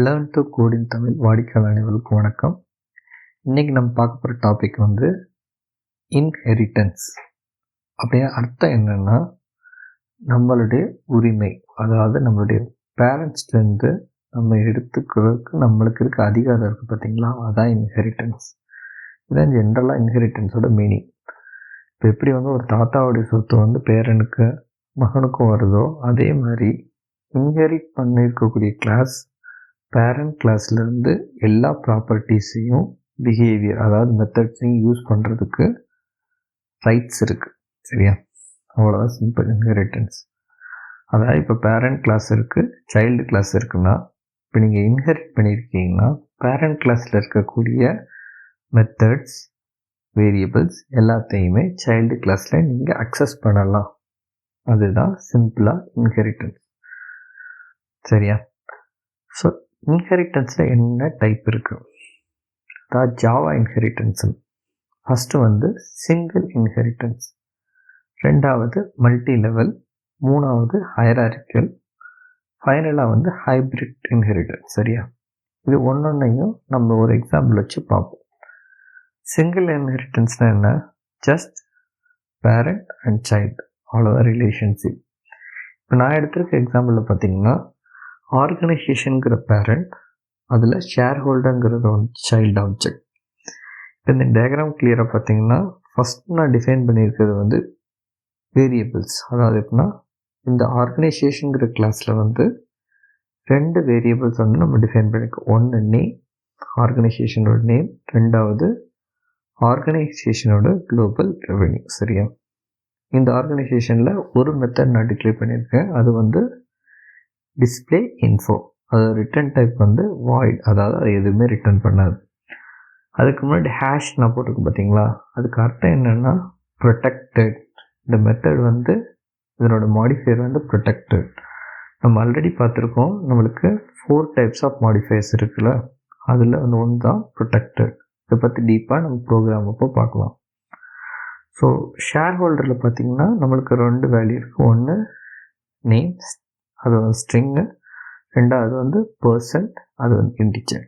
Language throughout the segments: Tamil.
லேர்ன் டு கோட் இன் தமிழ் வாடிக்கையாளர் அனைவருக்கும் வணக்கம். இன்றைக்கி நம்ம பார்க்க போகிற டாபிக் வந்து இன்ஹெரிட்டன்ஸ். அப்படியே அர்த்தம் என்னென்னா, நம்மளுடைய உரிமை, அதாவது நம்மளுடைய பேரண்ட்ஸ்லேருந்து நம்ம எடுத்துக்கிறதுக்கு நம்மளுக்கு இருக்க அதிகாரம் இருக்குது பார்த்திங்களா, அதான் இன்ஹெரிட்டன்ஸ். இதான் ஜென்ரலாக இன்ஹெரிட்டன்ஸோட மீனிங். இப்போ எப்படி வந்து ஒரு தாத்தாவுடைய சொத்து வந்து பேரனுக்கு மகனுக்கும் வருதோ, அதே மாதிரி இன்ஹெரிட் பண்ணியிருக்கக்கூடிய கிளாஸ் பேரண்ட் கிளாஸ்லேருந்து எல்லா ப்ராப்பர்ட்டிஸையும் பிஹேவியர், அதாவது மெத்தட்ஸையும் யூஸ் பண்ணுறதுக்கு ரைட்ஸ் இருக்குது. சரியா? அவ்வளோதான் சிம்பிள் இன்ஹெரிட்டன்ஸ். அதாவது இப்போ பேரண்ட் கிளாஸ் இருக்குது, சைல்டு கிளாஸ் இருக்குன்னா, இப்போ நீங்கள் இன்ஹெரிட் பண்ணியிருக்கீங்கன்னா பேரண்ட் கிளாஸில் இருக்கக்கூடிய மெத்தட்ஸ், வேரியபிள்ஸ் எல்லாத்தையுமே சைல்டு கிளாஸில் நீங்கள் அக்சஸ் பண்ணலாம். அதுதான் சிம்பிளாக இன்ஹெரிட்டன்ஸ். சரியா? ஸோ இன்ஹெரிட்டன்ஸில் என்ன டைப் இருக்குது? அதாவது ஜாவா இன்ஹெரிட்டன்ஸ். ஃபஸ்ட்டு வந்து சிங்கிள் இன்ஹெரிட்டன்ஸ், ரெண்டாவது மல்டி லெவல், மூணாவது ஹைரார்க்கிக்கல், ஃபைனலாக வந்து ஹைப்ரிட் இன்ஹெரிட்டன்ஸ். சரியா? இது ஒன்றொன்றையும் நம்ம ஒரு எக்ஸாம்பிள் வச்சு பார்ப்போம். சிங்கிள் இன்ஹெரிட்டன்ஸ்னால் என்ன? ஜஸ்ட் பேரண்ட் அண்ட் சைல்டு, அவ்வளோதான் ரிலேஷன்ஷிப். இப்போ நான் எடுத்திருக்க எக்ஸாம்பிளில் பார்த்தீங்கன்னா, ஆர்கனைசேஷனுங்கிற பேரண்ட், அதில் ஷேர் ஹோல்டருங்கிறது வந்து சைல்டு ஆப்ஜெக்ட். இப்போ இந்த டயக்ராம் கிளியராக பார்த்தீங்கன்னா, ஃபஸ்ட் நான் டிஃபைன் பண்ணியிருக்கிறது வந்து வேரியபிள்ஸ். அதாவது எப்படின்னா, இந்த ஆர்கனைசேஷனுங்கிற கிளாஸில் வந்து ரெண்டு வேரியபிள்ஸ் வந்து நம்ம டிஃபைன் பண்ணியிருக்கோம். ஒன்று நேம், ஆர்கனைசேஷனோட நேம், ரெண்டாவது ஆர்கனைசேஷனோட குளோபல் ரெவென்யூ. சரியா? இந்த ஆர்கனைசேஷனில் ஒரு மெத்தட் நான் டிக்ளேர் பண்ணியிருக்கேன், அது வந்து டிஸ்பிளே இன்ஃபோ. அது ரிட்டர்ன் டைப் வந்து வாய்ட், அதாவது அது எதுவுமே ரிட்டர்ன் பண்ணாது. அதுக்கு முன்னாடி ஹேஷ் நான் போட்டிருக்கேன் பார்த்தீங்களா, அதுக்கு அர்த்தம் என்னென்னா ப்ரொடெக்டட். இந்த மெத்தட் வந்து இதனோட மாடிஃபையர் வந்து ப்ரொடெக்டட். நம்ம ஆல்ரெடி பார்த்துருக்கோம், நம்மளுக்கு 4 டைப்ஸ் ஆஃப் மாடிஃபையர்ஸ் இருக்குல்ல, அதில் வந்து ஒன்று தான் ப்ரொடெக்டட். இதை பற்றி டீப்பாக நம்ம ப்ரோக்ராம் அப்போ பார்க்கலாம். ஸோ ஷேர் ஹோல்டரில் பார்த்திங்கன்னா நம்மளுக்கு 2 வேல்யூ இருக்குது. ஒன்று நேம்ஸ், அது வந்து ஸ்ட்ரிங்கு, ரெண்டாவது வந்து பர்சன்ட், அது வந்து இன்டிஜர்.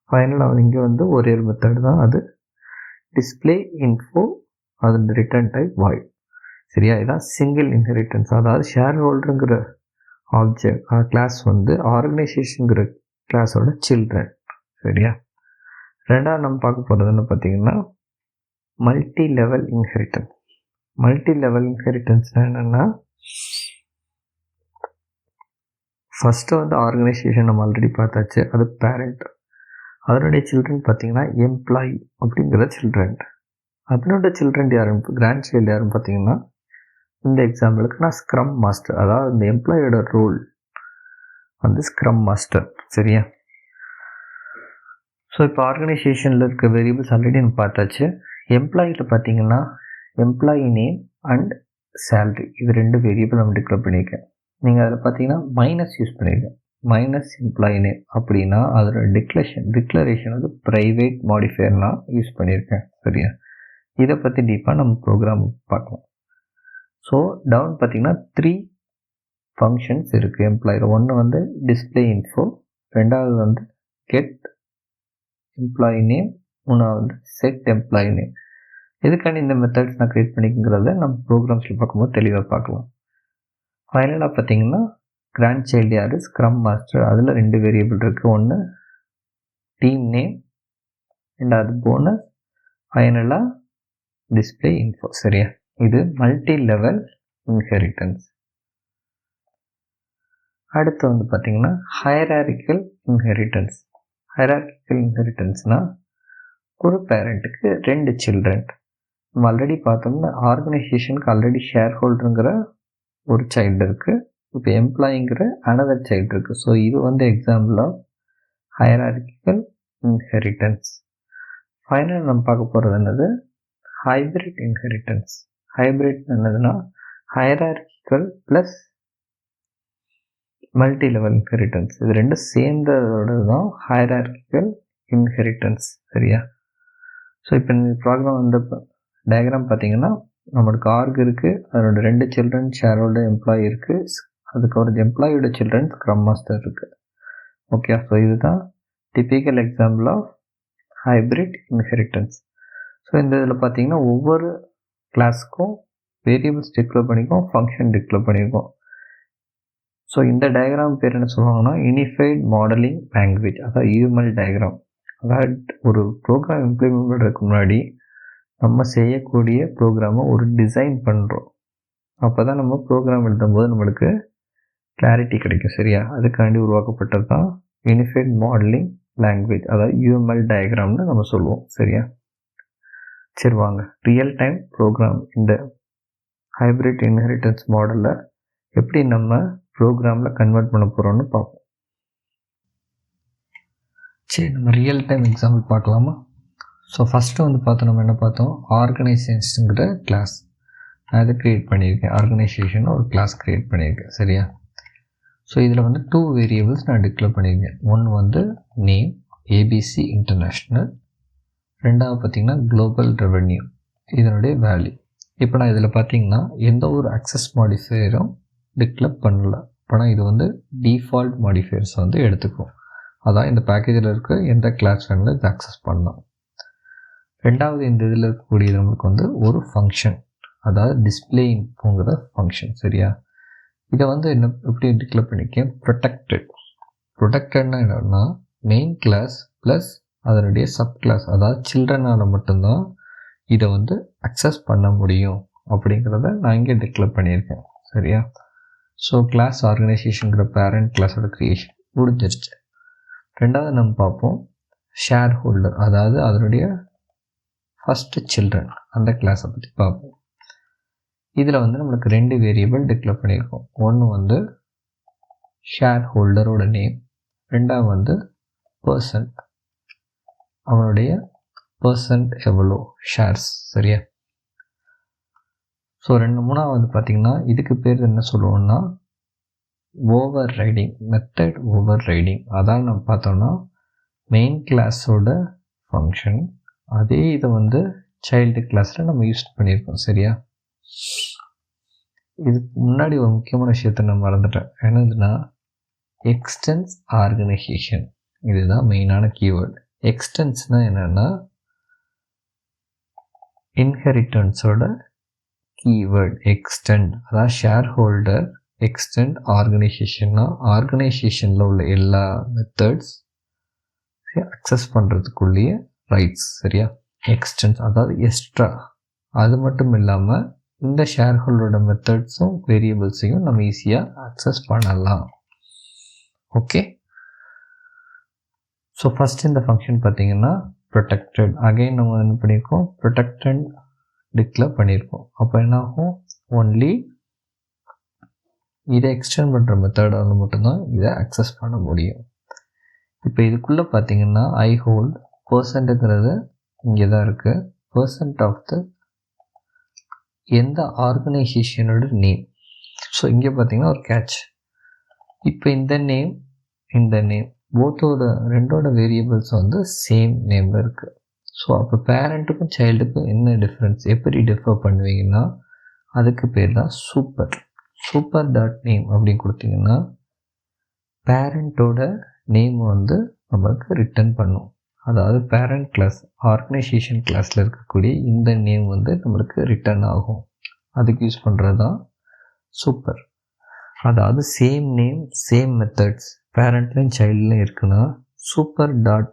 ஃபைனலாக இங்கே வந்து ஒரே ஒரு மெத்தட் தான், அது டிஸ்பிளே இன்ஃபோ, அது ரிட்டர்ன் டைப் வாய்ட். சரியா? இதான் சிங்கிள் இன்ஹெரிட்டன்ஸ். அதாவது ஷேர் ஹோல்டருங்கிற ஆப்ஜெக்ட் கிளாஸ் வந்து ஆர்கனைசேஷனுங்கிற கிளாஸோட சில்ட்ரன். சரியா? ரெண்டாவது நம்ம பார்க்க போகிறதுன்னு பார்த்தீங்கன்னா multi level inheritance. Multi level இன்ஹெரிட்டன்ஸ்னால் என்னென்னா, ஃபஸ்ட்டு வந்து ஆர்கனைசேஷன் நம்ம ஆல்ரெடி பார்த்தாச்சு, அது பேரண்ட். அதனுடைய சில்ட்ரன் பார்த்திங்கன்னா எம்ப்ளாயி அப்படிங்கிற சில்ட்ரன். அதனோட சில்ட்ரன் யாருன்னு, கிராண்ட் சைல்டு யாருன்னு பார்த்தீங்கன்னா, இந்த எக்ஸாம்பிளுக்கு நான் ஸ்க்ரம் மாஸ்டர், அதாவது இந்த எம்ப்ளாயோட ரோல் வந்து ஸ்க்ரம் மாஸ்டர். சரியா? ஸோ இப்போ ஆர்கனைசேஷனில் இருக்க வேரியபிள்ஸ் ஆல்ரெடி நம்ம பார்த்தாச்சு. எம்ப்ளாயியில் பார்த்தீங்கன்னா எம்ப்ளாயி நேம் அண்ட் சேல்ரி, இது 2 வேரியபிள் நம்ம டிக்ளேர் பண்ணியிருக்கேன். நீங்கள் அதில் பார்த்தீங்கன்னா மைனஸ் யூஸ் பண்ணியிருக்கேன், மைனஸ் எம்ப்ளாயி நேம். அப்படின்னா அதோட டிக்ளரேஷன் வந்து ப்ரைவேட் மாடிஃபையர்னால் யூஸ் பண்ணியிருக்கேன். சரியா? இதை பற்றி டீப்பாக நம்ம ப்ரோக்ராம் பார்க்கலாம். ஸோ டவுன் பார்த்தீங்கன்னா 3 ஃபங்க்ஷன்ஸ் இருக்குது எம்ப்ளாயில். ஒன்று வந்து டிஸ்பிளே இன்ஃபோ, ரெண்டாவது வந்து கெட் எம்ப்ளாயி நேம், மூணாவது வந்து செட் எம்ப்ளாயி நேம். எதுக்காண்டி இந்த மெத்தட்ஸ் நான் க்ரியேட் பண்ணிக்கிறத நம்ம ப்ரோக்ராம்ஸில் பார்க்கும்போது தெளிவாக பார்க்கலாம். ஃபைனலாக பார்த்தீங்கன்னா கிராண்ட் சைல்டு யார்? Scrum master. அதில் 2 வேரியபிள் இருக்குது. ஒன்று டீம் நேம், ரெண்டாவது போனஸ், ஃபைனலாக டிஸ்பிளே இன்ஃபோ. சரியா? இது மல்டி லெவல் இன்ஹெரிட்டன்ஸ். அடுத்து வந்து பார்த்திங்கன்னா ஹைரார்க்கிக்கல் இன்ஹெரிட்டன்ஸ். ஹைரார்க்கிக்கல் இன்ஹெரிட்டன்ஸ்னால் ஒரு பேரண்ட்டுக்கு 2 சில்ட்ரன். நம்ம ஆல்ரெடி பார்த்தோம்னா ஆர்கனைசேஷனுக்கு ஆல்ரெடி ஷேர் ஹோல்டருங்கிற ஒரு சைல்டு இருக்குது, இப்போ எம்ப்ளாயிங்கிற அனதர் சைல்டு இருக்குது. ஸோ இது வந்து எக்ஸாம்பிள் ஆஃப் ஹைரார்க்கிக்கல் இன்ஹெரிட்டன்ஸ். ஃபைனல் நம்ம பார்க்க போகிறது என்னது? Hybrid inheritance. ஹைப்ரிட் என்னதுன்னா ஹைரார்க்கிக்கல் ப்ளஸ் மல்டி லெவல் இன்ஹெரிட்டன்ஸ். இது 2 சேர்ந்ததோடு தான் ஹைரார்க்கிக்கல் இன்ஹெரிட்டன்ஸ். சரியா? ஸோ இப்போ இந்த ப்ரோக்ராம் வந்து டயக்ராம் பார்த்தீங்கன்னா நம்மளுக்கு ஆர்க் இருக்குது, அதோட 2 சில்ட்ரன் ஷேர் ஹோல்டர் எம்ப்ளாயி இருக்குது, அதுக்கு ஒரு எம்ப்ளாயோட சில்ட்ரன் ஸ்க்ரம் மாஸ்டர் இருக்குது. ஓகே, ஸோ இதுதான் typical example of hybrid inheritance. ஸோ இந்த இதில் பார்த்தீங்கன்னா ஒவ்வொரு கிளாஸுக்கும் வேரியபிள்ஸ் டிக்ளேர் பண்ணியிருக்கோம், ஃபங்க்ஷன் டிக்ளேர் பண்ணியிருக்கோம். ஸோ இந்த டயக்ராம் பேர் என்ன சொல்லுவாங்கன்னா யூனிஃபைட் மாடலிங் லாங்குவேஜ், அதாவது UML டயக்ராம். அதாவது ஒரு ப்ரோக்ராம் இம்ப்ளிமெண்ட் பண்ணுறதுக்கு முன்னாடி நம்ம செய்யக்கூடிய ப்ரோக்ராமை ஒரு டிசைன் பண்ணுறோம். அப்போ தான் நம்ம ப்ரோக்ராம் எழுதும்போது நம்மளுக்கு கிளாரிட்டி கிடைக்கும். சரியா? அதுக்காண்டி உருவாக்கப்பட்டது தான் யூனிஃபைட் மாடலிங் லாங்குவேஜ், அதாவது UML டயக்ராம்னு நம்ம சொல்லுவோம். சரியா? சரி, வாங்க ரியல் டைம் ப்ரோக்ராம் இந்த ஹைப்ரிட் இன்ஹெரிட்டன்ஸ் மாடலில் எப்படி நம்ம ப்ரோக்ராமில் கன்வெர்ட் பண்ண போகிறோம்னு பார்ப்போம். சரி, நம்ம ரியல் டைம் எக்ஸாம்பிள் பார்க்கலாமா? ஸோ ஃபஸ்ட்டு வந்து பார்த்தோம், நம்ம என்ன பார்த்தோம், ஆர்கனைசேஷனுங்கிற கிளாஸ் நான் அதை க்ரியேட் பண்ணியிருக்கேன். ஆர்கனைசேஷன் ஒரு கிளாஸ் க்ரியேட் பண்ணியிருக்கேன். சரியா? ஸோ இதில் வந்து 2 வேரியபிள்ஸ் நான் டிக்ளேர் பண்ணியிருக்கேன். ஒன்று வந்து நேம் ABC இன்டர்நேஷ்னல், ரெண்டாவது பார்த்திங்கன்னா குளோபல் ரெவென்யூ, இதனுடைய வேல்யூ. இப்போ நான் இதில் பார்த்திங்கன்னா எந்த ஒரு அக்சஸ் மாடிஃபையரும் டிக்ளேர் பண்ணல. அப்போனா இது வந்து டிஃபால்ட் மாடிஃபையர்ஸ் வந்து எடுத்துக்கும். அதான் இந்த பேக்கேஜில் இருக்க எந்த கிளாஸ் வேணாலும் இதை அக்சஸ் பண்ணலாம். ரெண்டாவது, இந்த இதில் இருக்கக்கூடியது நமக்கு வந்து ஒரு ஃபங்க்ஷன், அதாவது டிஸ்பிளே இன்ஃபோங்கிற ஃபங்க்ஷன். சரியா? இதை வந்து என்ன எப்படி டிக்ளேர் பண்ணியிருக்கேன், ப்ரொடெக்டட்னா என்னன்னா மெயின் கிளாஸ் ப்ளஸ் அதனுடைய சப் கிளாஸ், அதாவது சில்ட்ரனால் மட்டும்தான் இதை வந்து அக்சஸ் பண்ண முடியும் அப்படிங்கிறத நான் இங்கே டிக்ளேர் பண்ணியிருக்கேன். சரியா? ஸோ கிளாஸ் ஆர்கனைசேஷனுங்கிற பேரண்ட் கிளாஸோட க்ரியேஷன் முடிஞ்சிருச்சு. ரெண்டாவது நம்ம பார்ப்போம் ஷேர் ஹோல்டர், அதாவது அதனுடைய ஃபஸ்ட்டு சில்ட்ரன், அந்த கிளாஸை பற்றி பார்ப்போம். இதில் வந்து நம்மளுக்கு 2 வேரியபிள் டிக்ளேர் பண்ணியிருக்கோம். ஒன்று வந்து ஷேர் ஹோல்டரோட நேம், ரெண்டாவது வந்து பர்சன்ட், அவனுடைய பர்சன்ட் எவ்வளோ ஷேர்ஸ். சரியா? ஸோ மூணாவது வந்து பார்த்திங்கன்னா இதுக்கு பேர் என்ன சொல்லுவோம்னா over riding, method over riding. அதான் நம்ம பார்த்தோம்னா மெயின் கிளாஸோட ஃபங்க்ஷன், அதே இதை வந்து சைல்டு கிளாஸில் நம்ம யூஸ் பண்ணியிருக்கோம். சரியா? இதுக்கு முன்னாடி ஒரு முக்கியமான விஷயத்தை நான் மறந்துட்டேன். என்னதுன்னா எக்ஸ்டென்ஸ் ஆர்கனைசேஷன், இதுதான் மெயினான கீவேர்டு. எக்ஸ்டென்ஸ்னால் என்னென்னா இன்ஹெரிட்டன்ஸோட கீவேர்டு எக்ஸ்டெண்ட், அதாவது ஷேர் ஹோல்டர் எக்ஸ்டெண்ட் ஆர்கனைசேஷன்னா ஆர்கனைசேஷனில் உள்ள எல்லா மெத்தட்ஸ் அக்சஸ் பண்ணுறதுக்குள்ளேயே ரைட்ஸ். சரியா? எக்ஸ்டென்ஸ் அதாவது எக்ஸ்ட்ரா. அது மட்டும் இல்லாமல் இந்த ஷேர் ஹோல்டரோட மெத்தட்ஸும் வேரியபிள்ஸையும் நம்ம ஈஸியாக அக்சஸ் பண்ணலாம். ஓகே, ஸோ ஃபஸ்ட் இந்த ஃபங்க்ஷன் பார்த்திங்கன்னா ப்ரொடெக்டட். அகைன் நம்ம என்ன பண்ணியிருக்கோம், ப்ரொடெக்டட் டிக்ளேர் பண்ணியிருக்கோம். அப்போ என்னாகும், ஒன்லி இதை எக்ஸ்டெண்ட் பண்ணுற மெத்தடால் மட்டும்தான் இதை அக்சஸ் பண்ண முடியும். இப்போ இதுக்குள்ளே பார்த்திங்கன்னா ஐ ஹோல்ட் பர்சன்ட்டுங்கிறது இங்கே தான் இருக்குது. பர்சன்ட் ஆஃப் த எந்த ஆர்கனைசேஷனோட நேம். ஸோ இங்கே பார்த்திங்கன்னா ஒரு கேட்ச். இப்போ இந்த நேம் போத்தோட ரெண்டோட வேரியபிள்ஸ் வந்து சேம் நேமில் இருக்குது. ஸோ அப்போ பேரண்ட்டுக்கும் சைல்டுக்கும் என்ன டிஃப்ரென்ஸ், எப்படி டிஃபர் பண்ணுவீங்கன்னா அதுக்கு பேர் தான் சூப்பர் டாட் நேம் அப்படின்னு கொடுத்தீங்கன்னா பேரண்ட்டோட நேம் வந்து நம்மளுக்கு ரிட்டர்ன் பண்ணும். அதாவது பேரண்ட் கிளாஸ் ஆர்கனைசேஷன் கிளாஸில் இருக்கக்கூடிய இந்த நேம் வந்து நம்மளுக்கு ரிட்டர்ன் ஆகும். அதுக்கு யூஸ் பண்ணுறது தான் சூப்பர். அதாவது சேம் நேம் சேம் மெத்தட்ஸ் பேரண்ட்லையும் சைல்ட்லையும் இருக்குன்னா சூப்பர் டாட்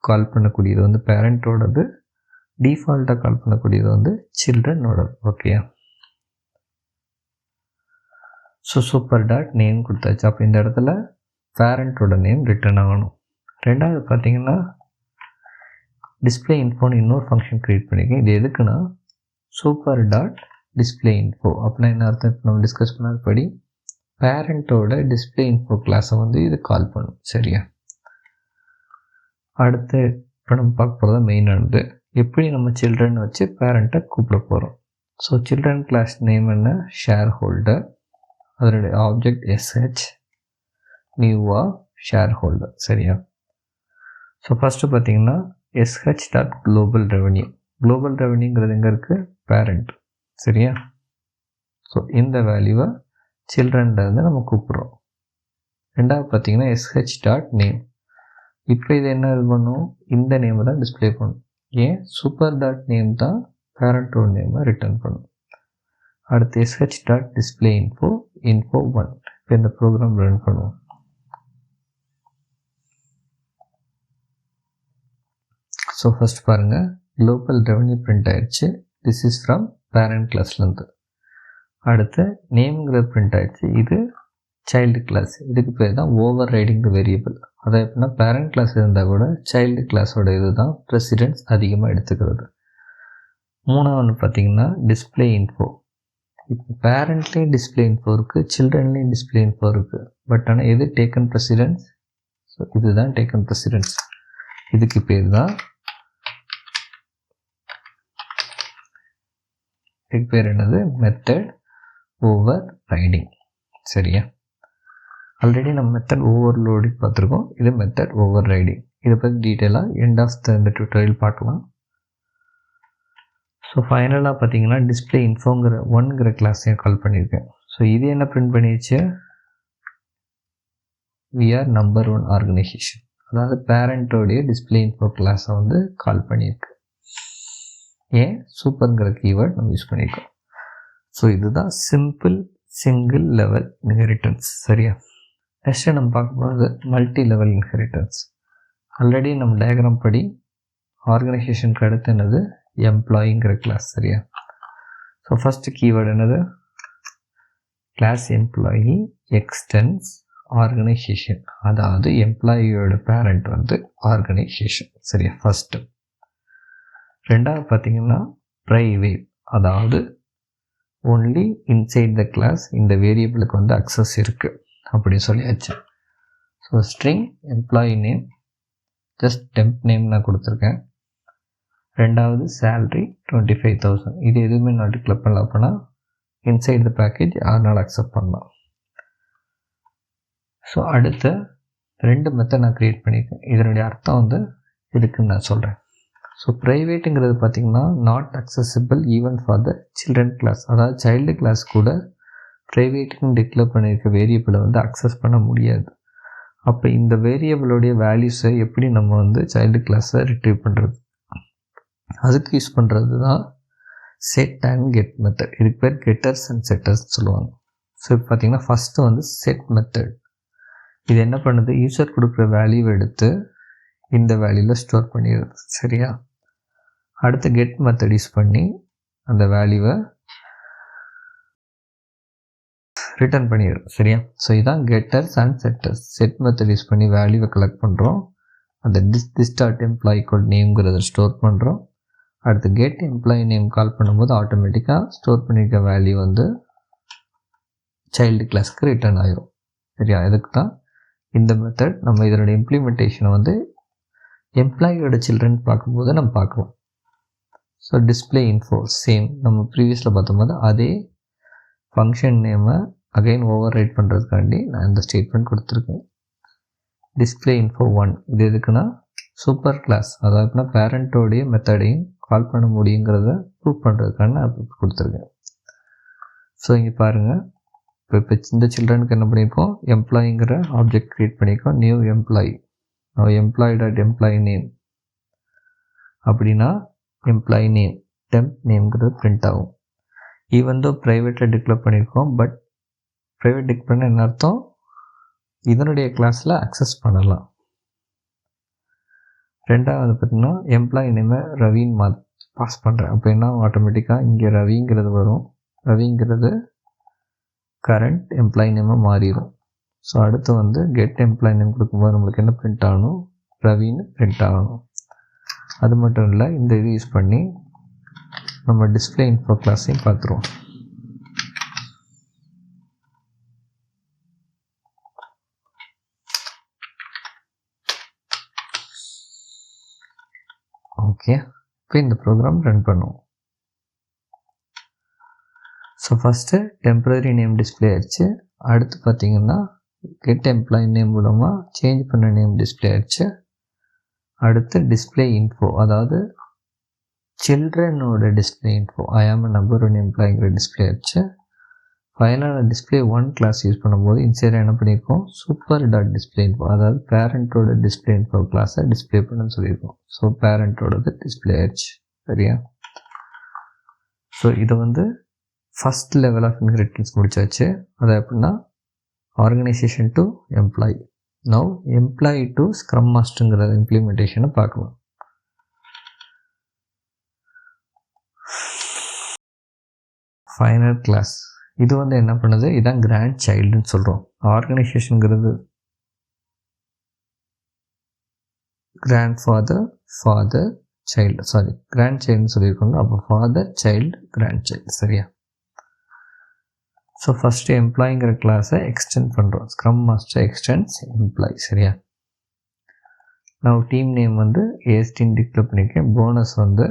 கால் பண்ணக்கூடியது வந்து பேரண்ட்டோடது, டிஃபால்ட்டாக கால் பண்ணக்கூடியது வந்து சில்ட்ரனோடது. Okay, so super dot name கொடுத்தாச்சு. அப்போ இந்த இடத்துல பேரண்ட்டோட நேம் ரிட்டர்ன் ஆகணும். ரெண்டாவது பார்த்திங்கன்னா டிஸ்பிளே இன்ஃபோன்னு இன்னொரு ஃபங்க்ஷன் க்ரியேட் பண்ணியிருக்கேன். இது எதுக்குன்னா சூப்பர் டாட் டிஸ்பிளே இன்ஃபோ. அப்படின்னா என்ன அர்த்தம், இப்போ நம்ம டிஸ்கஸ் பண்ணாதபடி பேரண்ட்டோட டிஸ்பிளே இன்ஃபோ கிளாஸை வந்து இது கால் பண்ணும். சரியா? அடுத்து இப்போ நம்ம பார்க்க போகிறது மெயினானது, எப்படி நம்ம சில்ட்ரன் வச்சு பேரண்ட்டை கூப்பிட போகிறோம். ஸோ சில்ட்ரன் கிளாஸ் நேம் என்ன, ஷேர் ஹோல்டர், அதனுடைய ஆப்ஜெக்ட் SH, நியூவா ஷேர் ஹோல்டர். சரியா? ஸோ ஃபஸ்ட்டு பார்த்திங்கன்னா SH dot global revenue. Global ரெவென்யூங்கிறது எங்கே இருக்குது, பேரண்ட். சரியா? ஸோ இந்த வேல்யூவை சில்ட்ரன்லேருந்து நம்ம கூப்பிட்றோம். ரெண்டாவது பார்த்தீங்கன்னா sh டாட் நேம். இப்போ இது என்ன இது பண்ணும், இந்த நேமை தான் டிஸ்பிளே பண்ணும். ஏன், சூப்பர் டாட் நேம் தான் பேரண்டோட நேமை ரிட்டர்ன் பண்ணும். அடுத்து sh டாட் டிஸ்பிளே info1. இப்போ இந்த ப்ரோக்ராம் ரன் பண்ணுவோம். ஸோ ஃபஸ்ட் பாருங்கள், குளோபல் ரெவன்யூ பிரிண்ட் ஆயிடுச்சு. திஸ் இஸ் ஃப்ரம் பேரண்ட் கிளாஸ்லேருந்து. அடுத்து நேம்ங்கிறது பிரிண்ட் ஆயிடுச்சு. இது சைல்டு கிளாஸ். இதுக்கு பேர் தான் ஓவர் ரைடிங் த வேரியபிள். அதை எப்படின்னா பேரண்ட் கிளாஸ் இருந்தால் கூட சைல்டு கிளாஸோட இது தான் ப்ரெசிடென்ஸ் அதிகமாக எடுத்துக்கிறது. மூணாவது பார்த்திங்கன்னா டிஸ்பிளே இன்ஃபோ. இப்போ பேரண்ட்லேயும் டிஸ்பிளே இன்ஃபோ இருக்குது, சில்ட்ரன்லேயும் டிஸ்பிளே இன்ஃபோ இருக்குது. பட் ஆனால் எது டேக்கன் ப்ரெசிடென்ஸ்? ஸோ இதுதான் டேக்கன் ப்ரெசிடென்ஸ். இதுக்கு பேர் தான், இதுக்கு பேர் என்னது, மெத்தட் ஓவர் ரைடிங். சரியா, ஆல்ரெடி நம்ம மெத்தட் ஓவர்லோடிங் பார்த்துருக்கோம். இது மெத்தட் ஓவர் ரைடிங். இதை பற்றி டீட்டெயிலாக எண்ட் ஆஃப் இந்த டியூட்டோரியல் பார்க்கலாம். ஸோ ஃபைனலாக பார்த்தீங்கன்னா டிஸ்பிளே இன்ஃபோங்கிற ஒன்ங்கிற கிளாஸையும் கால் பண்ணியிருக்கேன். ஸோ இது என்ன பிரிண்ட் பண்ணிடுச்சு, we are number 1 ஆர்கனைசேஷன். அதாவது பேரண்ட்டோடைய டிஸ்பிளே இன்ஃபோ கிளாஸை வந்து கால் பண்ணியிருக்கு. ஏன், சூப்பருங்கிற கீவேர்ட் நம்ம யூஸ் பண்ணியிருக்கோம். ஸோ இதுதான் சிம்பிள் சிங்கிள் லெவல் இன்ஹெரிட்டன்ஸ். சரியா, நெக்ஸ்ட்டு நம்ம பார்க்கும்போது மல்டி லெவல் இன்ஹெரிட்டன்ஸ். ஆல்ரெடி நம்ம டயக்ராம் படி ஆர்கனைசேஷனுக்கு அடுத்து என்னது, எம்ப்ளாயிங்கிற கிளாஸ். சரியா, ஸோ ஃபஸ்ட்டு கீவேர்டு என்னது, கிளாஸ் எம்ப்ளாயி எக்ஸ்டென்ஸ் ஆர்கனைசேஷன். அதாவது எம்ப்ளாயியோட பேரண்ட் வந்து ஆர்கனைசேஷன். சரியா, ஃபஸ்ட்டு. ரெண்டாவது பார்த்தீங்கன்னா ப்ரைவேட், அதாவது ஒன்லி இன்சைட் த கிளாஸ் இந்த வேரியபிளுக்கு வந்து அக்சஸ் இருக்குது அப்படின்னு சொல்லியாச்சு. So string employee name, just temp name நான் கொடுத்துருக்கேன். ரெண்டாவது சேல்ரி 25,000. இது எதுவுமே நான் டிக்ளேர் பண்ணல. அப்படின்னா இன்சைட் த பேக்கேஜ் அதனால் அக்செப்ட் பண்ணலாம். ஸோ அடுத்த 2 மெத்தட் நான் க்ரியேட் பண்ணியிருக்கேன். இதனுடைய அர்த்தம் வந்து இருக்குன்னு நான் சொல்கிறேன். ஸோ ப்ரைவேட்டுங்கிறது பார்த்திங்கன்னா not accessible even for the children class. அதாவது சைல்டு கிளாஸ் கூட ப்ரைவேட்டுன்னு டிக்ளேர் பண்ணியிருக்க வேரியபிளை வந்து அக்சஸ் பண்ண முடியாது. அப்போ இந்த வேரியபிளோடைய வேல்யூஸை எப்படி நம்ம வந்து சைல்டு கிளாஸை ரிட்ரீவ் பண்ணுறது, அதுக்கு யூஸ் பண்ணுறது தான் செட் அண்ட் கெட் மெத்தட். இதுக்கு பேர் கெட்டர்ஸ் அண்ட் செட்டர்ஸ் சொல்லுவாங்க. ஸோ இப்போ பார்த்திங்கன்னா ஃபஸ்ட்டு வந்து செட் மெத்தட். இது என்ன பண்ணுது, யூசர் கொடுக்குற வேல்யூவை எடுத்து இந்த வேல்யூவில் ஸ்டோர் பண்ணிடுது. சரியா, அடுத்து கெட் மெத்தட் யூஸ் பண்ணி அந்த வேல்யூவை ரிட்டர்ன் பண்ணிடுது. சரியா, ஸோ இதுதான் getters and setters. Set method use பண்ணி வேல்யூவை கலெக்ட் பண்ணுறோம், அந்த திஸ் டாட் எம்ப்ளாயி கோட் நேம்ங்கிறத ஸ்டோர் பண்ணுறோம். அடுத்து கெட் எம்ப்ளாயி நேம் கால் பண்ணும்போது ஆட்டோமேட்டிக்காக ஸ்டோர் பண்ணியிருக்க வேல்யூ வந்து சைல்டு கிளாஸ்க்கு ரிட்டர்ன் ஆகிரும். சரியா, இதுக்கு தான் இந்த மெத்தட். நம்ம இதனுடைய இம்ப்ளிமெண்டேஷனை வந்து எம்ப்ளாயியோட சில்ட்ரன் பார்க்கும்போது நம்ம பார்க்கலாம். ஸோ டிஸ்பிளே இன்ஃபோ சேம் நம்ம ப்ரீவியஸில் பார்த்தோம்போது அதே ஃபங்க்ஷன் நேமை அகைன் ஓவர் ரைட் பண்ணுறதுக்காண்டி நான் இந்த ஸ்டேட்மெண்ட் கொடுத்துருக்கேன். டிஸ்பிளே இன்ஃபோ 1 இது எதுக்குன்னா சூப்பர் கிளாஸ், அதாவதுனா பேரண்ட்டோடைய மெத்தடையும் கால் பண்ண முடியுங்கிறத ப்ரூவ் பண்ணுறதுக்கான நான் கொடுத்துருக்கேன். ஸோ இங்கே பாருங்கள், இப்போ இந்த சில்ட்ரனுக்கு என்ன பண்ணியிருக்கோம், எம்ப்ளாயிங்கிற ஆப்ஜெக்ட் க்ரியேட் பண்ணியிருக்கோம். New employee, employee dot employee name அப்படின்னா எம்ப்ளாயி நேம் டெம்ப் நேம்ங்கிறது பிரிண்ட் ஆகும். ஈவன் தோ ப்ரைவேட்டில் டிக்ளேர் பண்ணியிருக்கோம், பட் ப்ரைவேட் டிக்ளேர் பண்ண என்ன அர்த்தம், இதனுடைய கிளாஸில் அக்சஸ் பண்ணலாம். ரெண்டாவது பார்த்திங்கன்னா எம்ப்ளாயி நேமை ரவின்னு பாஸ் பண்ணுறேன். அப்போ என்ன ஆட்டோமேட்டிக்காக இங்கே ரவிங்கிறது வரும். ரவிங்கிறது கரண்ட் எம்ப்ளாயி நேமாக மாறிடும். ஸோ அடுத்து வந்து கெட் எம்ப்ளாயி நேம் கொடுக்கும்போது நம்மளுக்கு என்ன பிரிண்ட் ஆகணும், ரவின்னு பிரிண்ட் ஆகணும். அது மட்டும் இல்லை, இந்த இது யூஸ் பண்ணி நம்ம டிஸ்பிளே இன்ஃபோ கிளாஸையும் பார்த்துருவோம். ஓகே, இப்போ இந்த ப்ரோக்ராம் ரன் பண்ணுவோம். So first temporary name display ஆயிடுச்சு. அடுத்து பார்த்திங்கன்னா கெட் எம்ப்ளாயி நேம் மூலமாக சேஞ்ச் பண்ண நேம் டிஸ்பிளே ஆயிடுச்சு. அடுத்து டிஸ்பிளே இன்ஃபோ, அதாவது சில்ட்ரனோட டிஸ்பிளே இன்ஃபோ ஐ ஆம் நம்பர் 1 எம்ப்ளாயிங்கிற டிஸ்பிளே ஆயிடுச்சு. ஃபைனலாக டிஸ்பிளே 1 கிளாஸ் யூஸ் பண்ணும்போது இன்சைடாக என்ன பண்ணியிருக்கோம், சூப்பர் டாட் டிஸ்பிளே இன்ஃபோ, அதாவது பேரண்ட்டோட டிஸ்பிளே இன்ஃபோ கிளாஸை டிஸ்பிளே பண்ணுன்னு சொல்லியிருக்கோம். ஸோ பேரண்ட்டோடது டிஸ்பிளே ஆயிடுச்சு. சரியா? ஸோ இது வந்து ஃபஸ்ட் லெவல் ஆஃப் இன்ஹெரிட்டன்ஸ் முடிச்சாச்சு. அது எப்படின்னா organisation to employee. Now employee to scrum மாஸ்டருங்கிற இம்ப்ளிமெண்டேஷனை பார்க்கலாம். ஃபைனல் கிளாஸ் இது வந்து என்ன பண்ணுது, இதுதான் கிராண்ட் சைல்டுன்னு சொல்கிறோம். ஆர்கனைசேஷனுங்கிறது grand father, father, child, sorry grand சைல்டுன்னு சொல்லியிருக்கோங்க. அப்போ ஃபாதர், சைல்டு, கிராண்ட் சைல்டு. சரியா? ஸோ ஃபஸ்ட்டு எம்ப்ளாயிங்கிற கிளாஸை எக்ஸ்டெண்ட் பண்ணுறோம். Scrum master extends employee. சரியா? நான் டீம் நேம் வந்து ஏஎஸ்டின்னு டிக்ளேர் பண்ணியிருக்கேன். போனஸ் வந்து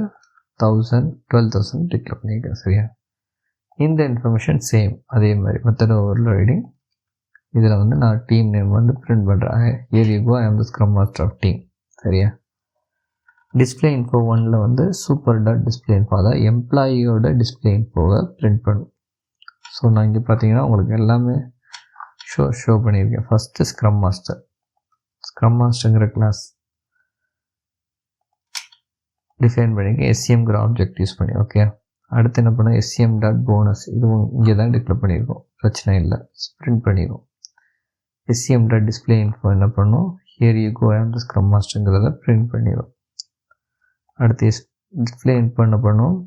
1000, 12,000 டிக்ளேர் பண்ணியிருக்கேன். சரியா? இந்த இன்ஃபர்மேஷன் சேம் அதே மாதிரி மெத்தட் ஓவர்ரைடிங். இதில் வந்து நான் டீம் நேம் வந்து பிரிண்ட் பண்ணுறேன். ஹியர் யூ கோ, ஐ ஆம் த ஸ்க்ரம் மாஸ்டர் ஆஃப் டீம். சரியா? டிஸ்பிளே இன்ஃபோ 1ல் வந்து சூப்பர் டாட் டிஸ்பிளே இன்ஃபோ, அதாவது எம்ப்ளாயியோட டிஸ்பிளே இன்ஃபோவை பிரிண்ட் பண்ணும். ஸோ நான் இங்கே பார்த்தீங்கன்னா உங்களுக்கு எல்லாமே ஷோ பண்ணியிருக்கேன். ஃபஸ்ட்டு ஸ்க்ரம் மாஸ்டருங்கிற கிளாஸ் டிஃபைன் பண்ணியிருக்கேன். எஸ்சிஎம்ங்கிற ஆப்ஜெக்ட் யூஸ் பண்ணி. ஓகே, அடுத்து என்ன பண்ணால் எஸ்சிஎம் டாட் போனஸ், இதுவும் இங்கே தான் டிக்ளேர் பண்ணியிருக்கோம், பிரச்சனை இல்லை, பிரிண்ட் பண்ணிடுவோம். எஸ்சிஎம் டாட் டிஸ்பிளே இன்ஃபோ என்ன பண்ணோம், ஹியர் யூ கோ, ஐ ஆம் த ஸ்க்ரம் மாஸ்டருங்கிறத பிரிண்ட் பண்ணிடும். அடுத்து டிஸ்பிளே இன்ஃபோ என்ன பண்ணும்,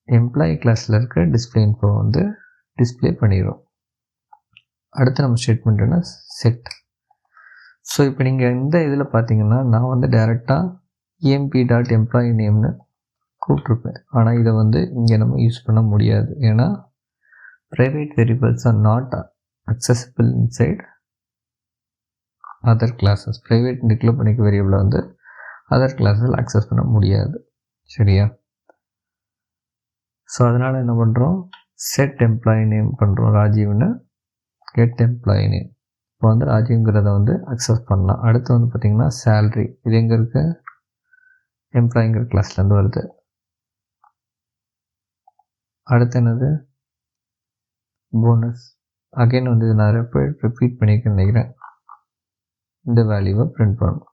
எம்ப்ளாயி கிளாஸில் இருக்க டிஸ்பிளே இன்ஃபோ வந்து டிஸ்பிளே பண்ணிடும். அடுத்து நம்ம ஸ்டேட்மெண்ட் என்ன, செட். ஸோ இப்போ நீங்கள் இந்த இதில் பார்த்தீங்கன்னா நான் வந்து டைரெக்டாக EMP டாட் எம்ப்ளாயி நேம்னு கூப்பிட்ருப்பேன். ஆனால் இதை வந்து இங்கே நம்ம யூஸ் பண்ண முடியாது. ஏன்னா private variables are not accessible inside other classes. Private declare பண்ணிக்க வேரியபிளை வந்து அதர் கிளாஸில் அக்சஸ் பண்ண முடியாது. சரியா? ஸோ அதனால் என்ன பண்ணுறோம், செட் எம்ப்ளாயி நேம் பண்ணுறோம் ராஜீவ்னு, கெட் எம்ப்ளாயி நேம். இப்போ வந்து ராஜீவ்ங்கிறத வந்து அக்சஸ் பண்ணலாம். அடுத்து வந்து பார்த்திங்கன்னா சேல்ரி, இது எங்கே இருக்குது, எம்ப்ளாயிங்கிற கிளாஸ்லேருந்து வருது. அடுத்து என்னது, போனஸ். அகைன் வந்து இது நான் ரிப்பீட் பண்ணியிருக்கேன்னு நினைக்கிறேன். இந்த வேல்யூவை பிரிண்ட் பண்ணணும்.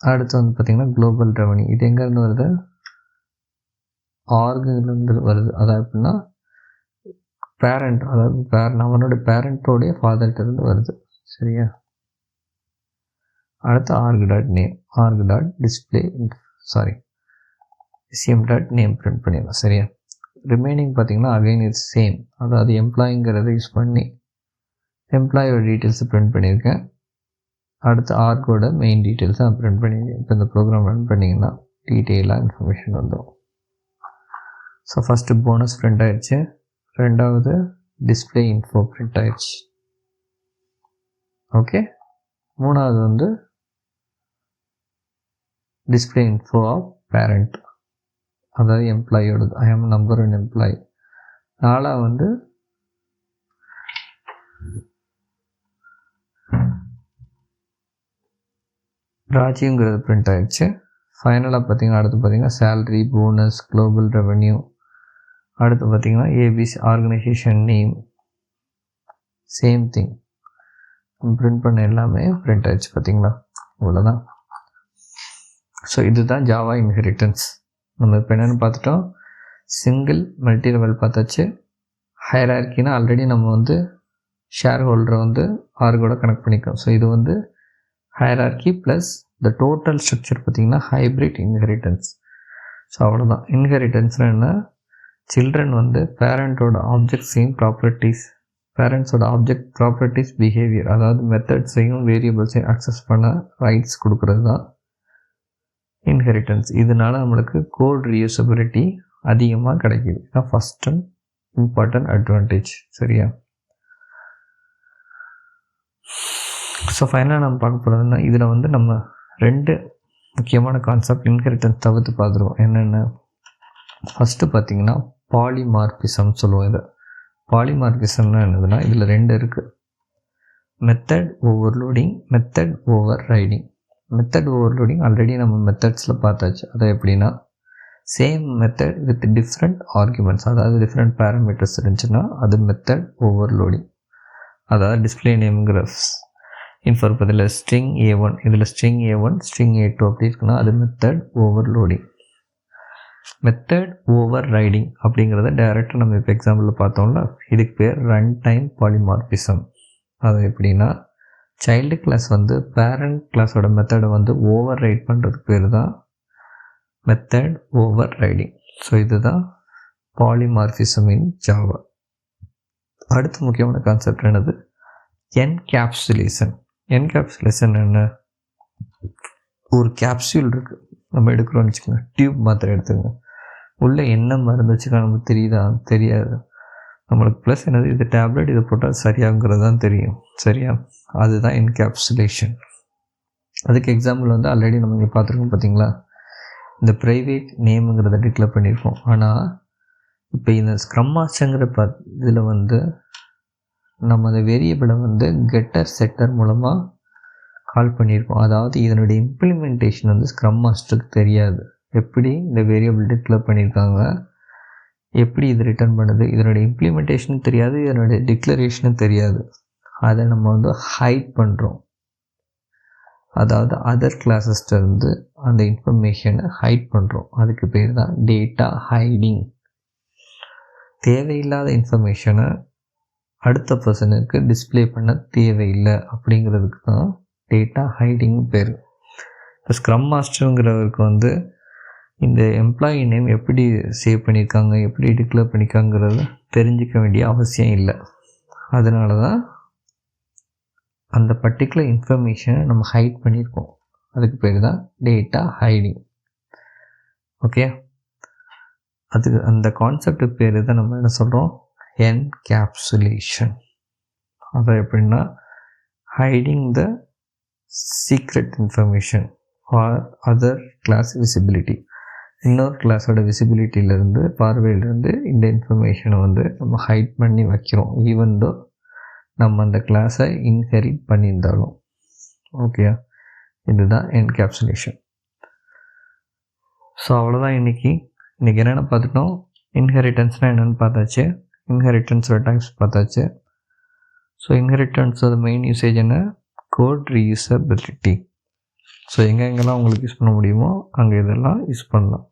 அடுத்து வந்து பார்த்திங்கன்னா குளோபல் ரெவன்யூ, இது எங்கேருந்து வருது, ஆர்கிலேருந்து வருது. அதாவது எப்படின்னா பேரண்ட், அதாவது அவனோட பேரண்ட்டோடைய ஃபாதர்கிட்டருந்து வருது. சரியா? அடுத்து org dot name, org dot display, sorry SCM dot name print பண்ணிடலாம். சரியா? ரிமைனிங் பார்த்திங்கன்னா அகைன் இது சேம், அதாவது எம்ப்ளாயிங்கிறத யூஸ் பண்ணி எம்ப்ளாயோட டீட்டெயில்ஸை பிரிண்ட் பண்ணியிருக்கேன். அடுத்து ஆர்கோட மெயின் டீட்டெயில்ஸை நான் பிரிண்ட் பண்ணியிருக்கேன். இப்போ இந்த ப்ரோக்ராம் ரன் பண்ணிங்கன்னா டீட்டெயிலாக இன்ஃபர்மேஷன் வந்துடும். ஸோ ஃபஸ்ட்டு போனஸ் பிரிண்ட் ஆகிடுச்சு, ரெண்டாவது டிஸ்பிளே இன்ஃபோ பிரிண்ட் ஆகிடுச்சு. ஓகே, மூணாவது வந்து டிஸ்பிளே இன்ஃபோ ஆஃப் பேரண்ட், அதாவது எம்ப்ளாயோடது, ஐ ஆம் நம்பர் ஒன் எம்ப்ளாயி. நாலாவது வந்து ராஜீவ்ங்கிறது பிரிண்ட் ஆகிடுச்சு. ஃபைனலாக பார்த்திங்கன்னா அடுத்து பார்த்திங்கன்னா சேல்ரி, போனஸ், குளோபல் ரெவன்யூ, அடுத்து பார்த்திங்கன்னா ABC organisation name, same thing print பண்ண எல்லாமே பிரிண்ட் ஆகிடுச்சு. பார்த்திங்களா, அவ்வளோதான். ஸோ இதுதான் ஜாவா இன்ஹெரிட்டன்ஸ். நம்ம இப்போ என்னென்னு பார்த்துட்டோம், சிங்கிள் மல்டி லெவல் பார்த்தாச்சு. ஹையரார்க்கினா ஆல்ரெடி நம்ம வந்து ஷேர் ஹோல்டரை வந்து ஆர்கோட கனெக்ட் பண்ணிக்கோம். ஸோ இது வந்து hierarchy plus the total structure பார்த்திங்கன்னா ஹைப்ரிட் இன்ஹெரிட்டன்ஸ். ஸோ அவ்வளோதான். இன்ஹெரிட்டன்ஸ்னால் என்ன, சில்ட்ரன் வந்து பேரண்ட்டோட ஆப்ஜெக்ட்ஸையும் ப்ராப்பர்ட்டிஸ், பேரண்ட்ஸோட ஆப்ஜெக்ட் ப்ராப்பர்ட்டிஸ் பிஹேவியர், அதாவது மெத்தட்ஸையும் வேரியபிள்ஸையும் அக்சஸ் பண்ண ரைட்ஸ் கொடுக்குறது தான் இன்ஹெரிட்டன்ஸ். இதனால் நம்மளுக்கு கோட் ரீயூசபிலிட்டி அதிகமாக கிடைக்கிது. இதுதான் ஃபஸ்ட் அண்ட் இம்பார்ட்டன்ட் அட்வான்டேஜ். சரியா? ஸோ ஃபைனலாக நம்ம பார்க்க போகிறதுனா இதில் வந்து நம்ம ரெண்டு முக்கியமான கான்செப்ட் இன்ஹெரிட்டன்ஸ் தவிர்த்து பார்த்துருவோம். என்னென்ன, ஃபஸ்ட்டு பார்த்திங்கன்னா பாலிமார்பிசம் சொல்லுவோம். இதை பாலிமார்பிசம்னா என்னதுன்னா இதில் ரெண்டு இருக்குது, method overloading, method overriding. Method overloading already நம்ம மெத்தட்ஸில் பார்த்தாச்சு. அதை எப்படின்னா same method with different arguments, அதாவது டிஃப்ரெண்ட் பேராமீட்டர்ஸ் இருந்துச்சுன்னா அது மெத்தட் ஓவர்லோடிங். அதாவது டிஸ்பிளே நேம்ங்கிற இன்ஃபர் பதில் ஸ்ட்ரிங் A1, இதில் ஸ்ட்ரிங் A1 ஸ்ட்ரிங் A2 அப்படி இருக்குன்னா அது method overloading. Method over riding அப்படிங்கிறத டைரெக்டாக நம்ம இப்போ எக்ஸாம்பிளில் பார்த்தோம்ல, இதுக்கு பேர் ரன் டைம் பாலிமார்பிசம். அது எப்படின்னா, சைல்டு கிளாஸ் வந்து பேரண்ட் கிளாஸோட மெத்தடை வந்து ஓவர் ரைட் பண்ணுறதுக்கு பேர் தான் மெத்தட் ஓவர் ரைடிங். ஸோ இதுதான் பாலிமார்பிசம் இன் ஜாவா. அடுத்த முக்கியமான கான்செப்ட் என்னது? என்கேப்சுலேஷன். என்கேப்சுலேஷன் என்ன? ஒரு கேப்சூல் இருக்குது, நம்ம எடுக்கிறோம்னு வச்சுக்கோங்க, டியூப் மாத்திரை எடுத்துக்கோங்க, உள்ளே என்ன மருந்து வச்சுக்கா நமக்கு தெரியுதா? தெரியாது. நம்மளுக்கு ப்ளஸ் என்னது, இது டேப்லெட் இதை போட்டால் சரியாங்கிறது தான் தெரியும், சரியா? அதுதான் என்கேப்சுலேஷன். அதுக்கு எக்ஸாம்பிள் வந்து ஆல்ரெடி நம்ம இங்கே பார்த்துருக்கோம் பார்த்தீங்களா, இந்த ப்ரைவேட் நேமுங்கிறத டிக்ளேர் பண்ணியிருக்கோம். ஆனால் இப்போ இந்த ஸ்க்ரம் மாஸ்டருங்கிற இதில் வந்து நம்ம அந்த வேரியபிளை வந்து கெட்டர் செட்டர் மூலமாக கால் பண்ணியிருக்கோம். அதாவது இதனுடைய இம்ப்ளிமெண்டேஷன் வந்து ஸ்க்ரம் மாஸ்டருக்கு தெரியாது. எப்படி இந்த வேரியபிள் டிக்ளேர் பண்ணியிருக்காங்க, எப்படி இது ரிட்டர்ன் பண்ணுது, இதனுடைய இம்ப்ளிமெண்டேஷனும் தெரியாது, இதனுடைய டிக்ளரேஷனும் தெரியாது. அதை நம்ம வந்து ஹைட் பண்ணுறோம். அதாவது அதர் கிளாஸஸ்லேருந்து அந்த இன்ஃபர்மேஷனை ஹைட் பண்ணுறோம். அதுக்கு பேர் தான் டேட்டா ஹைடிங். தேவையில்லாத இன்ஃபர்மேஷனை அடுத்த பர்சனுக்கு டிஸ்பிளே பண்ண தேவையில்லை அப்படிங்கிறதுக்கு தான் டேட்டா ஹைடிங் பேர். இப்போ ஸ்க்ரம் மாஸ்டருங்கிறவருக்கு வந்து இந்த எம்ப்ளாயி நேம் எப்படி சேவ் பண்ணியிருக்காங்க, எப்படி டிக்ளேர் பண்ணியிருக்காங்கிறத தெரிஞ்சிக்க வேண்டிய அவசியம் இல்லை. அதனால தான் அந்த பர்டிகுலர் இன்ஃபர்மேஷனை நம்ம ஹைட் பண்ணியிருக்கோம். அதுக்கு பேர் தான் டேட்டா ஹைடிங். ஓகே, அதுக்கு அந்த கான்செப்டுக்கு பேர் தான் நம்ம என்ன சொல்கிறோம், என்கேப்சுலேஷன். அதை எப்படின்னா, hiding the secret information for other class visibility. இன்னொரு கிளாஸோட விசிபிலிட்டியிலேருந்து, பார்வையிலேருந்து இந்த இன்ஃபர்மேஷனை வந்து நம்ம ஹைட் பண்ணி வைக்கிறோம், ஈவன் தோ நம்ம அந்த கிளாஸை இன்ஹெரிட் பண்ணியிருந்தாலும். ஓகே, இதுதான் என்கேப்சுலேஷன். ஸோ அவ்வளோதான் இன்றைக்கி என்னென்ன பார்த்துட்டோம். இன்ஹெரிட்டன்ஸ்னால் என்னென்னு பார்த்தாச்சு, இன்ஹெரிட்டன்ஸோட டைப்ஸ் பார்த்தாச்சு. ஸோ இன்ஹெரிட்டன்ஸோட மெயின் யூசேஜ் என்ன? Code reusability. ஸோ எங்கெங்கெல்லாம் உங்களுக்கு யூஸ் பண்ண முடியுமோ அங்கே இதெல்லாம் யூஸ் பண்ணலாம்.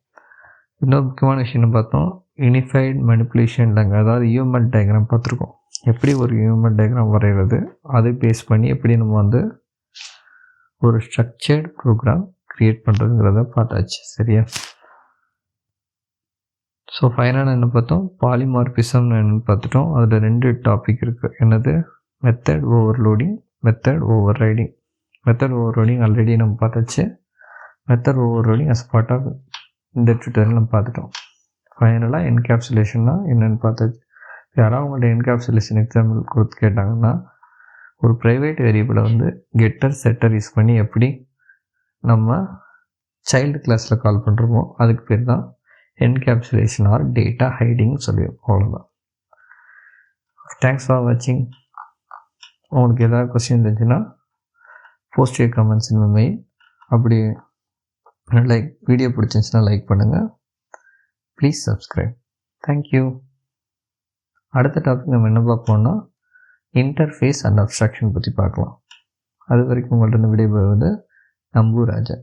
இன்னொரு முக்கியமான விஷயம் பார்த்தோம், யூனிஃபைட் மேனிப்புலேஷன் இல்லைங்க, அதாவது யூஎம்எல் டயக்ராம் பார்த்துருக்கோம். எப்படி ஒரு யூஎம்எல் டயக்ராம் வரைகிறது, அதை பேஸ் பண்ணி எப்படி நம்ம வந்து ஒரு ஸ்ட்ரக்சர்ட் ப்ரோக்ராம் க்ரியேட் பண்ணுறதுங்கிறத பார்த்தாச்சு, சரியா? ஸோ ஃபைனலாக என்ன பார்த்தோம், பாலிமார்பிசம்னு என்னென்னு பார்த்துட்டோம். அதில் 2 டாபிக் இருக்குது. என்னது? Method overloading, method overriding. Method overloading already நம்ம பார்த்தாச்சு. Method overloading as part of இந்த ட்யூட்டோரியல் நம்ம பார்த்துட்டோம். ஃபைனலாக என்கேப்சுலேஷன்னா என்னென்னு பார்த்தாச்சு. யாராவது அவங்கள்ட்ட என்கேப்சுலேஷன் எக்ஸாம்பிள் கொடுத்து கேட்டாங்கன்னா, ஒரு ப்ரைவேட் வேரியபிளை வந்து கெட்டர் செட்டர் யூஸ் பண்ணி எப்படி நம்ம சைல்டு கிளாஸில் கால் பண்ணுறோமோ அதுக்கு பேர் தான் என்கேப்சுலேஷன் ஆர் டேட்டா ஹைடிங் சொல்லுவோம். அவ்வளோதான். தேங்க்ஸ் ஃபார் வாட்சிங். உங்களுக்கு ஏதாவது கொஸ்டின் இருந்துச்சுன்னா post your comments in my mail. அப்படி வீடியோ பிடிச்சிருந்துச்சுன்னா லைக் பண்ணுங்கள். Please subscribe. தேங்க்யூ. அடுத்த டாபிக் நம்ம என்ன பார்ப்போம்னா, இன்டர்ஃபேஸ் அண்ட் அப்ஸ்ட்ராக்ஷன் பற்றி பார்க்கலாம். அது வரைக்கும் உங்கள்கிட்ட விடைபெறுவது நம்பு ராஜா.